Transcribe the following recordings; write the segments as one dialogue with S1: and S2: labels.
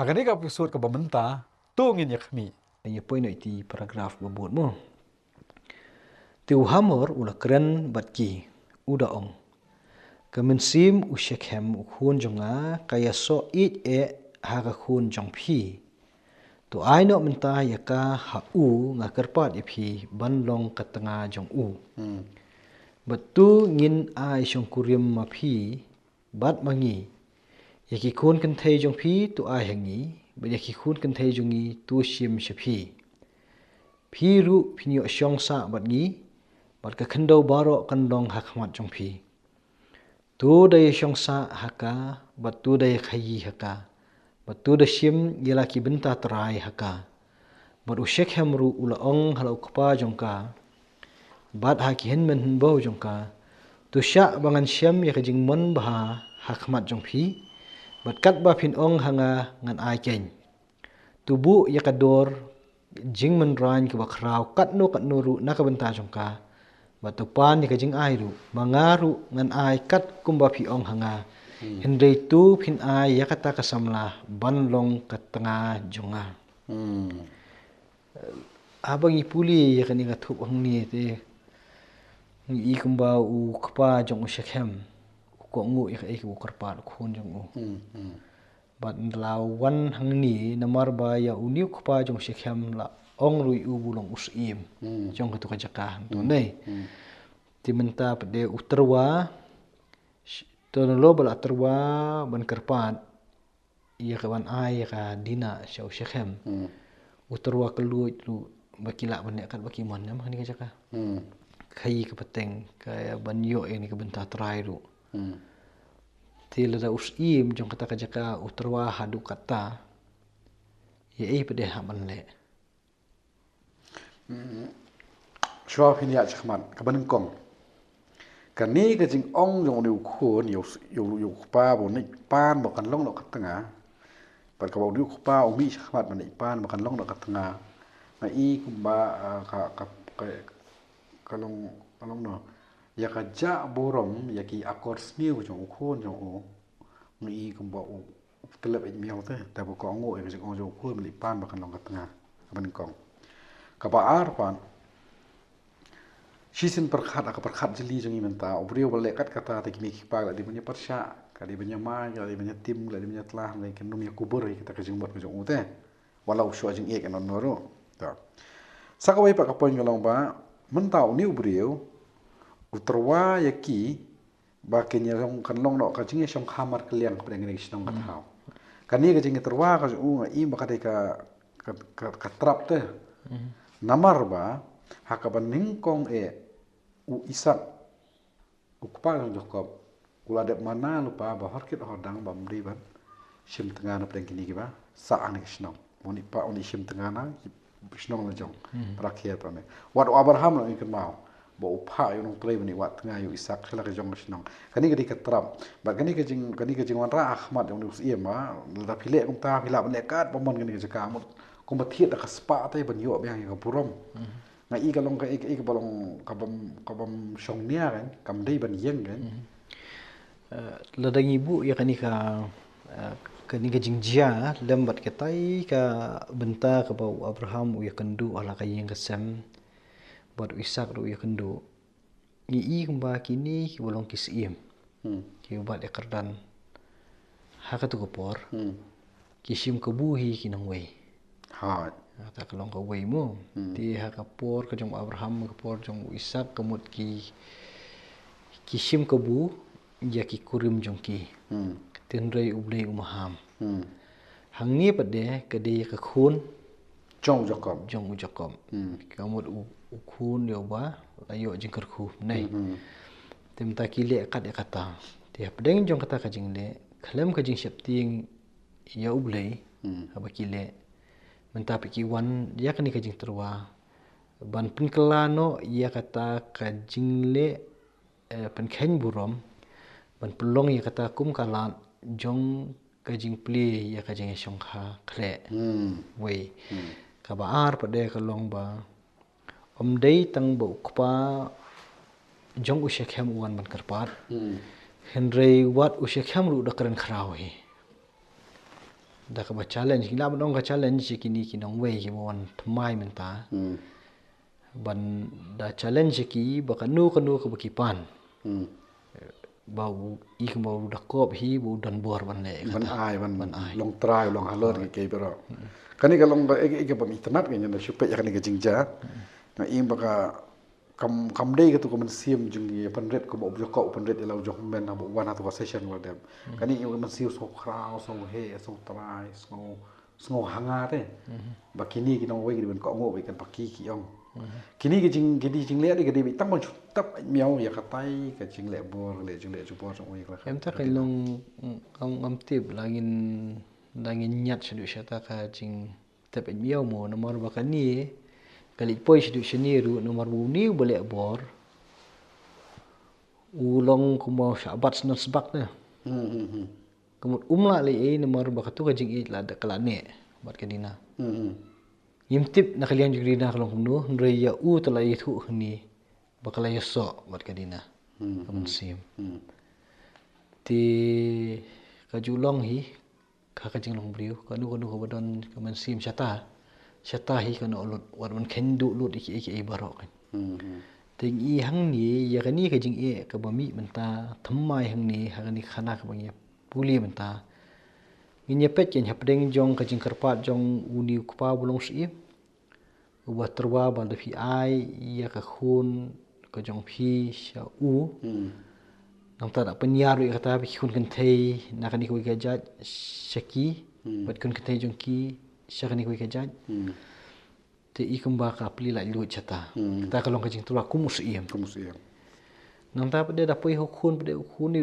S1: Akan ni episode ke bementa tu ngin yak mi.
S2: Ia poin iti paragraf babut mo. Tiu hamor ula keren batki uda ong. Kemensim usyekhem ukhun jonga kaya so it haga khun jong phi. Tu aino menta yaka ha u nga kerpat iphi banlong katanga jong u. Batu ngin ai shong kurim ma phi bat mangi. Yaki khun kan thei jong phi tu ai hangi. Yaki khun kan thei jongi tu shim shaphi. Phi ru pinyo shong sa bat ngi. Bat ka kendo baro kan long hakmat jong phi. Tu day shong sa haka, bat tu day khayi haka. Bat tu da shim yalaki benta terai haka. Bat usyek hemru ula ong halau kapa jongka. Bat haki henmen henbau jongka. Tu syak bangan syam yaka jing mon baha hakmat jong phi. Bat kat ba pin ong hanga ngan ai keny. Tu bu yaka dor jing men rain ke bakrau kat no ru naka benta jongka. Batu pan ni kajing ai ru mangaru ngan ai kat kumba phi ong hanga hendrei tu phin ai yakata kasamla banlong katanga jonga abang ipuli yakani kathup hang ni te i kumba u kapa jong usyakhem ko ngu yak ek u karpa khun jong u bat lawan hang ni namar ba ya uniu kapa jong usyakhem la ong rui u bulong usim jong katu kajaka tu nei timenta pede uterwa tono bala terwa ban kerpat ia kawan ai ka dina syau syekhem uterwa keluit lu bakila banek kat baki mon nam ni kajaka khai ke peteng kaya banyo ini ke benta trai ru tila da usim jong kata kajaka uterwa hadu kata ye pede haman le
S3: Shua hini ya chakman kaban kong. Kani ka jing ong jong liu khun yu pa bo ni pan bo kan long no katanga. Par ka bo liu pa ong mi chakmat man ni pan bo kan long no katanga. Na i kumba ka long no. Ya ka ja borom ya ki akor sniu jong khun jong o. Ni kumba o telep it miao te ta bo ko ngo e jing ong jong khun man ni pan bo kan long katanga. Kaban kong. Ka ba ar pan Shisin perkhat aka perkhat jeli jongi menta obrio balekat kata ta kimi kipa la di punya persya ka di punya mai ka di punya tim la di punya telah la kan numia kubur kita ka jingbat ka jong ute walau syu jing ek non noro ta sakawai pa ka poin ngalong ba menta ni obrio uterwa yaki ba kenya jong kan long no ka jinge shong khamar kliang ka ngene shnong ka thau kan ni ka jinge terwa ka u i ba ka trap te namar ba hakaban ningkong u isak u kepala jokob ula dep mana lupa bahar kit hodang bam riban shim tengah na pdeng kini kiba saang ni snong moni pa oni shim tengah na snong la jong prakhia pa me wat abraham la ikan mau bo upha yu nong play bani wat tengah yu isak khela ka jong snong kani ka dikatrap ba kani ka jing wan ra ahmad yang us iya ma la phile kum ta phila ban ekat pamon kani ka jaka mut kum bathiet ka spa tai ban yo bang ka purom na i kalong ka ik balong kabam syong nia kan kam dei ban yeng kan
S2: ladang ibu ya kani ka jingjia lembat ketai ka benta ka bau Abraham u ya kendu ala ka yeng kesem bad Ishak ru ya kendu i kumba kini ki bolong kisim ki bad ekardan haka tu kopor kisim kebuhi kinang wei
S3: ha
S2: ta kalong ka wei mo ti haka por ka jong Abraham ka por jong Ishak kamut ki kisim kebu ya ki kurim jong ki tinrei ublei umaham hangi pade kade ka khun
S3: jong jakob
S2: jong u jakob kamut u khun yo ba ayo jing kar khu nei temta ki le kat ya kata ti pedeng jong kata ka jing le khlem ka jing septing ya ublei aba ki le menta pi ki wan ya kani ka jing terwa ban pinkelano ya kata ka jing le pen khen burom ban pelong ya kata kum kalan jong ka jing pli ya ka jing shong kha khle wei ka ba ar pade ka long ba om dei tang bo kpa jong usyakhem wan ban karpat henrei wat usyakhem ru da kran khrau hi dah ka challenge kila dong ka challenge kini kinong way ki mon thmai menta ban da challenge ki ba kanu ka bakipan bau ik bau da kop hi bu dan bor ban le
S3: ban ai ban long try long halor ke pero kani ka long ke ba internet ke nyanda supe ya kani ke jingja na im baka kam dei ka tu ko man siam jungi panret ko bo ko panret ila jo men na bo wana to session wa dem kani im man siu so krao so he so try so hanga te ba kini ki nong we ki ben ko ngo we kan pakki ki ong kini ki jing le di ke di tang mon tap miao ya ka tai ka jing le bor le jing le ju bor so we ka
S2: em ta kai long am tip langin nyat sedu syata ka jing tap miao mo nomor ba kani kali poi sedu seniru nomor bu ni boleh bor ulong ko mo sabat snot sebak na kemudian umla le nomor ba tu ka jing la da kala ne bat kadina yim tip na kalian jugri na kalong kumno ndre ya u talai thu ni bakala ya so bat kadina kamun sim ti kajulong hi ka jing long briu kanu ko badon kamun sim syata hi kanu ulut wat man kendu lut iki barok ting i hang ni ya kani ka jing ka bami menta thammai hang ni hagani khana ka bangya puli menta nginya pet ken hapdeng jong ka jing karpat jong uni kupa bulong si ubah terwa bal da fi ai ya ka khun ka jong phi sha u nang ta da penyar wi kata bi khun kan thei na kan ko ka jaj shaki bat kun kan thei jong ki sha kan ko ka jaj te i kamba ka pli la lu chata ta ka long ka jing terwa kumus iem nang ta pade da poi ho khun pade khun ni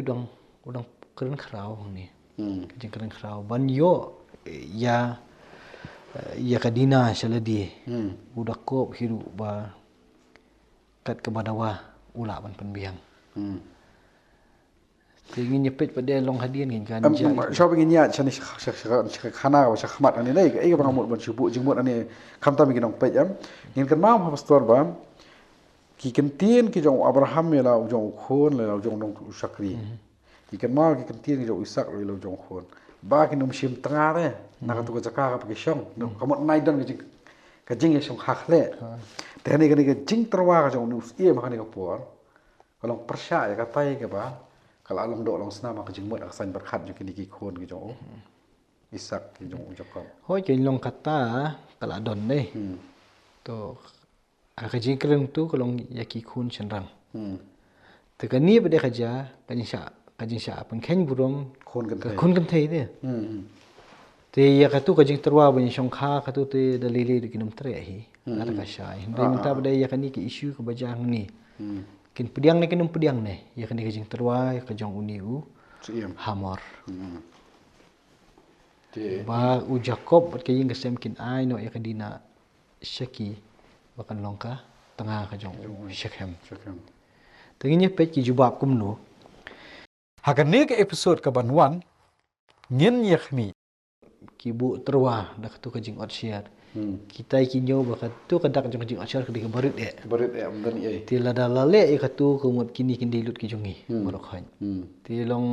S2: udang keren khrau ni jing keren khrau ban yo ya kadina shaladi udah kop hiru ba kat ke badawa ula ban penbiang tingin nyepet pada long hadian ngin kan ja
S3: shopping nya chani khana wa khmat ani nei ai bang mot ban subu jingmot ani khamta mi ginong pej am ngin kan ma pastor ba ki kan tien ki jong abraham la jong khon la jong dong sakri ki kan ma ki kan tien ki jong isak la jong khon ba ki num sim tengah re na ka tu ka jaka ka pa song kamot nai don ka jing ya song khak le te ni ka jing terwa ka jong nus ie ma ka ni ka por kalong persya ya ka tai ka ba kala long do long sna ma ka jing mot ak san berkhat jong ki khon ki jong isak ki jong jakob
S2: hoi ke long kata kala don nei to ka jing keren tu kalong yaki khun chenrang te ka ni bade khaja kajing sya pen ken burong khun kan thei de te ya ka tu ka jing terwa ban shong kha ka tu te dalile de kinum tre hi ala ka syai ndai minta bade ya kan ni ki issue ka bajang ni kin pediang ni kinum pediang ne ya kan ni ka jing terwa ya ka jong uni u hamor te ba u jakob bat ka jing sem kin ai no ya ka dina shaki bakan longka tengah ka jong shekhem tenginya pet ki jubab kumno
S1: Hagan ni ke episode ke banwan ngin yakhmi
S2: kibu terwa dak tu ka jing ot share kita ki nyo ba ka tu ka dak jong jing ot share ka di barit
S3: amdan ye
S2: ti la da la le ka tu ko mot kini kin dilut ki jongi barok khan ti long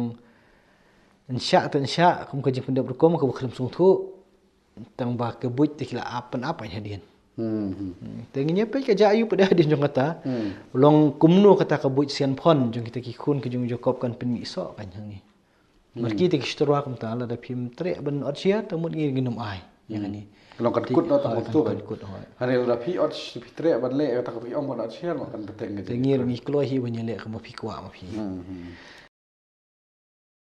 S2: insya kum ka jing pendap berkom ka bukhlam sung thu tang ba ke buit ti kila apan apa hadian tenginya pe ka ja ayu pada hadian jong kata long kumno kata ka buit sian phon jong kita ki khun ka jong jokob kan pen mi so kan hang ni marki ti kistorwa kum ta la da phim tre ban ot sia tamut ngi ginum ai yang ni
S3: long kan kut no ta tu kan hane ura phi ot fitre ban le ta ka phi ong ban ot sia kan beteng
S2: tengir mi klo hi ban le ka ma phi kwa ma phi